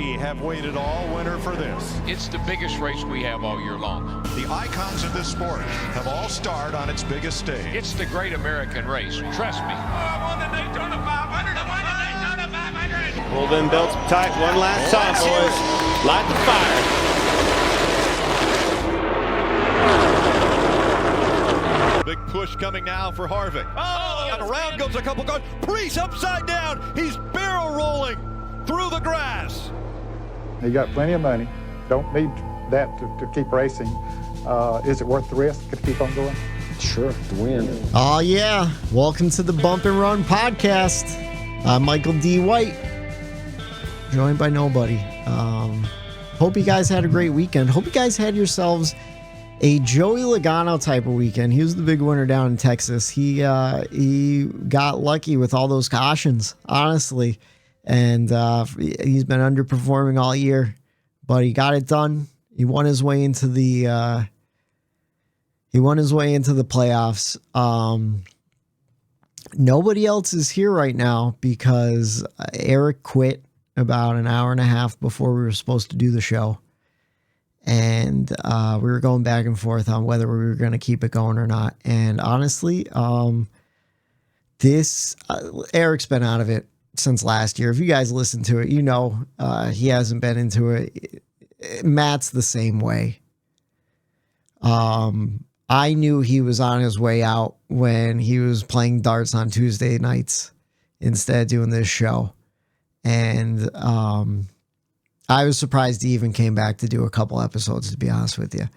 We have waited all winter for this. It's the biggest race we have all year long. The icons of this sport have all starred on its biggest stage. It's the great American race. Trust me. I won the Daytona 500. I won the Daytona 500. Pull them belts tight one last time, boys. Light the fire. Big push coming now for Harvick. Oh, and around goes a couple cars. Priest upside down. He's barrel rolling through the grass. You got plenty of money. Don't need that to keep racing. Is it worth the risk to keep on going? Sure, to win. Oh, yeah. Welcome to the Bump and Run podcast. I'm Michael D. White, joined by nobody. Hope you guys had a great weekend. Hope you guys had yourselves a Joey Logano type of weekend. He was the big winner down in Texas. He got lucky with all those cautions, honestly. And he's been underperforming all year, but he got it done. He won his way into the playoffs. Nobody else is here right now because Eric quit about an hour and a half before we were supposed to do the show. And we were going back and forth on whether we were going to keep it going or not. And honestly, Eric's been out of it since last year. If you guys listen to it, you know he hasn't been into it. Matt's the same way. I knew he was on his way out when he was playing darts on Tuesday nights instead of doing this show. And I was surprised he even came back to do a couple episodes, to be honest with you.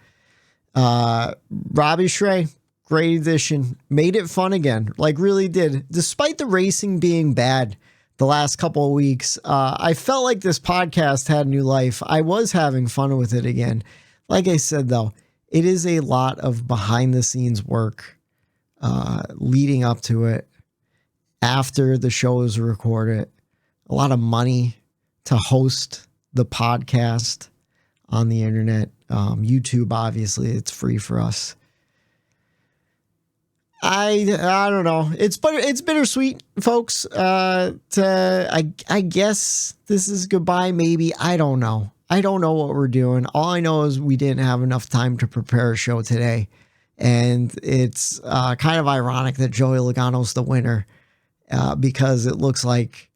Robbie Schrey, great addition. Made it fun again. Like, really did. Despite the racing being bad the last couple of weeks, I felt like this podcast had new life. I was having fun with it again. Like I said, though, it is a lot of behind-the-scenes work leading up to it, after the show is recorded. A lot of money to host the podcast on the internet. YouTube, obviously, it's free for us. I don't know. It's bittersweet, folks. I guess this is goodbye. Maybe. I don't know. I don't know what we're doing. All I know is we didn't have enough time to prepare a show today, and it's kind of ironic that Joey Logano's the winner because it looks like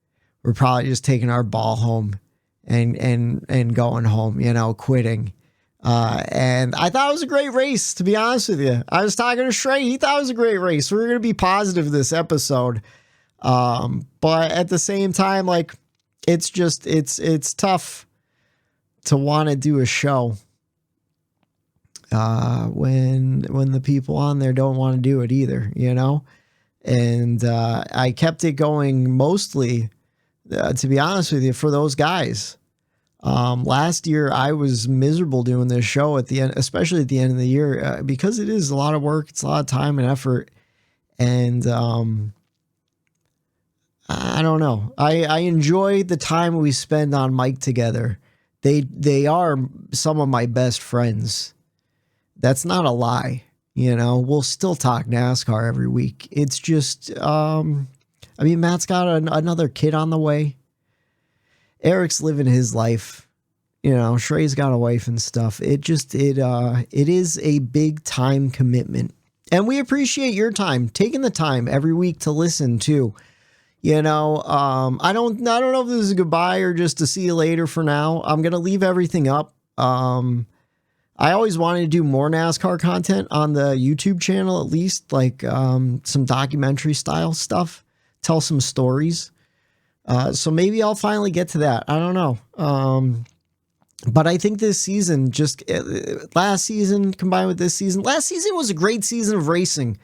we're probably just taking our ball home and going home, quitting. And I thought it was a great race, to be honest with you. I was talking to Shrey. He thought it was a great race. We're going to be positive this episode. But at the same time, like, it's tough to want to do a show when the people on there don't want to do it either, And I kept it going mostly, to be honest with you, for those guys. Last year I was miserable doing this show at the end, especially at the end of the year, because it is a lot of work. It's a lot of time and effort. And I don't know. I enjoy the time we spend on mic together. They are some of my best friends. That's not a lie. We'll still talk NASCAR every week. It's just, Matt's got another kid on the way. Eric's living his life. Shrey's got a wife and stuff. It is a big time commitment. And we appreciate your time, taking the time every week to listen to. I don't know if this is a goodbye or just to see you later for now. I'm going to leave everything up. I always wanted to do more NASCAR content on the YouTube channel, at least like some documentary style stuff, tell some stories. So maybe I'll finally get to that. I don't know. But I think this season, last season combined with this season, last season was a great season of racing,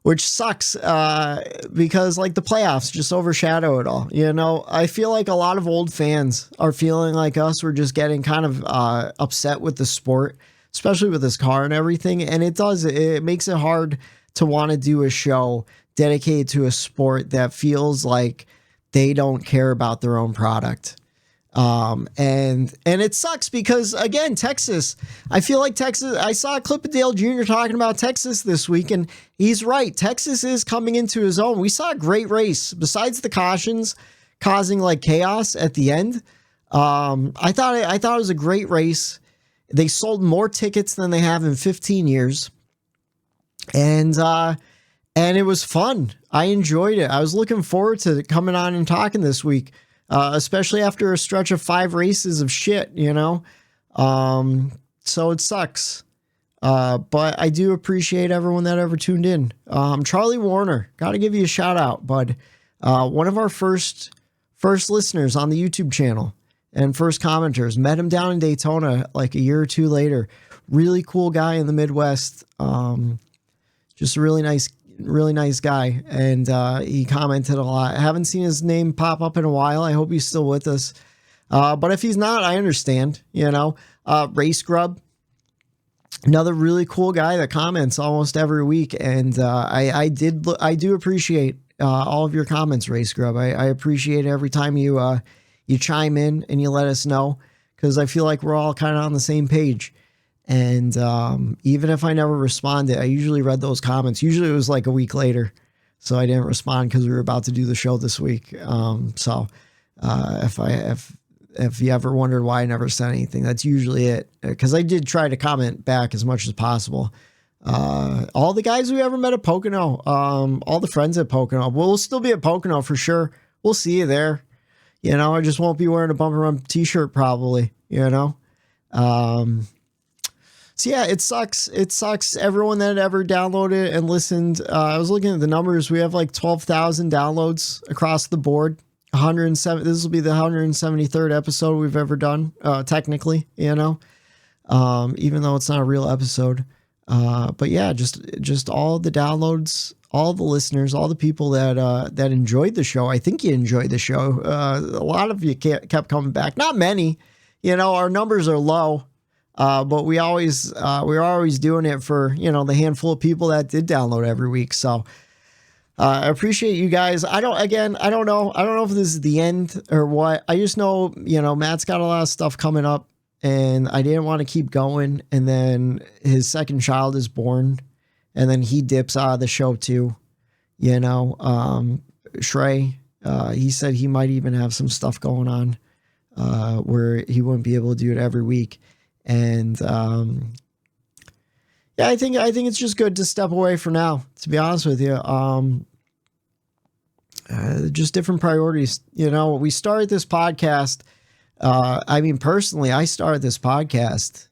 which sucks because like the playoffs just overshadow it all. I feel like a lot of old fans are feeling like us. We're just getting kind of upset with the sport, especially with this car and everything. And it makes it hard to want to do a show dedicated to a sport that feels like they don't care about their own product. And it sucks because, again, Texas, I feel like Texas, I saw a clip of Dale Jr. talking about Texas this week, and he's right. Texas is coming into his own. We saw a great race besides the cautions causing like chaos at the end. I thought it was a great race. They sold more tickets than they have in 15 years. And it was fun. I enjoyed it. I was looking forward to coming on and talking this week, especially after a stretch of 5 races of shit, you know? So it sucks. But I do appreciate everyone that ever tuned in. Charlie Warner, got to give you a shout out, bud. One of our first listeners on the YouTube channel and first commenters. Met him down in Daytona like a year or two later. Really cool guy in the Midwest. Just a really nice guy. And he commented a lot. I haven't seen his name pop up in a while. I hope he's still with us. But if he's not, I understand, you know. Race Grub, another really cool guy that comments almost every week. And I do appreciate all of your comments, Race Grub. I appreciate every time you chime in and you let us know, because I feel like we're all kind of on the same page. And even if I never responded, I usually read those comments. Usually it was like a week later, so I didn't respond because we were about to do the show this week. So if you ever wondered why I never sent anything, that's usually it. Because I did try to comment back as much as possible. All the guys we ever met at Pocono, all the friends at Pocono, we'll still be at Pocono for sure. We'll see you there. You know, I just won't be wearing a Bumper Run t-shirt probably, you know. So yeah, it sucks. It sucks. Everyone that ever downloaded and listened. I was looking at the numbers. We have like 12,000 downloads across the board. 107. This will be the 173rd episode we've ever done. Technically, you know, even though it's not a real episode. But yeah, just all the downloads, all the listeners, all the people that enjoyed the show. I think you enjoyed the show. A lot of you kept coming back. Not many, you know. Our numbers are low. But we're always doing it for, you know, the handful of people that did download every week. So, I appreciate you guys. I don't know if this is the end or what. I just know, you know, Matt's got a lot of stuff coming up and I didn't want to keep going. And then his second child is born and then he dips out of the show too. You know, Shrey, he said he might even have some stuff going on, where he wouldn't be able to do it every week. And yeah, I think it's just good to step away for now, to be honest with you. Just different priorities. You know, we started this podcast. I mean, personally, I started this podcast.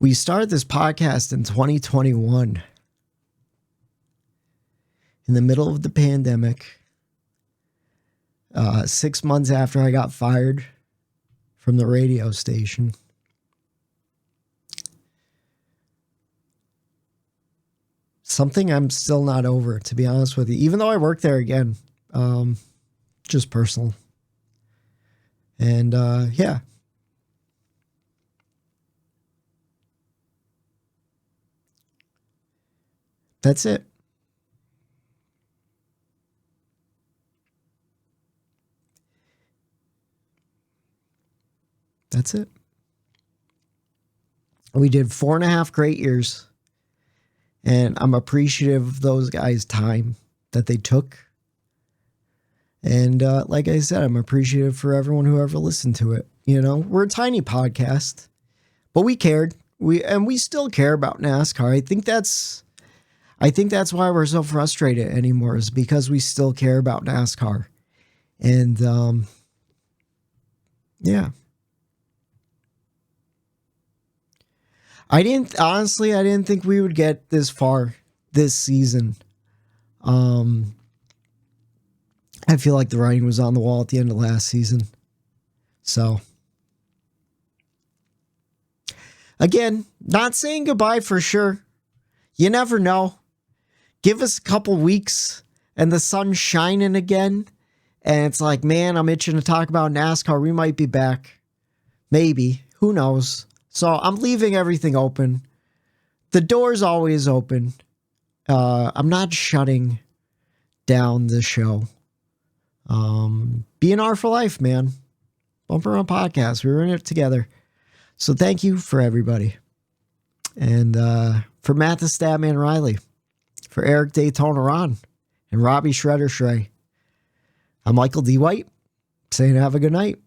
We started this podcast in 2021, in the middle of the pandemic, 6 months after I got fired from the radio station. Something I'm still not over, to be honest with you, even though I work there again, just personal. And yeah. That's it. That's it. We did 4.5 great years. And I'm appreciative of those guys' time that they took. And like I said, I'm appreciative for everyone who ever listened to it. You know, we're a tiny podcast, but we cared. We still care about NASCAR. I think that's why we're so frustrated anymore, is because we still care about NASCAR. And yeah. I didn't think we would get this far this season. I feel like the writing was on the wall at the end of last season. So, again, not saying goodbye for sure. You never know. Give us a couple weeks and the sun's shining again. And it's like, man, I'm itching to talk about NASCAR. We might be back. Maybe. Who knows? So I'm leaving everything open. The door's always open. I'm not shutting down the show. BNR for life, man. Bumper on podcast. We were in it together. So thank you for everybody. And for Matt the Statman Riley, for Eric Daytona Ron, and Robbie Shredder Shrey, I'm Michael D. White saying have a good night.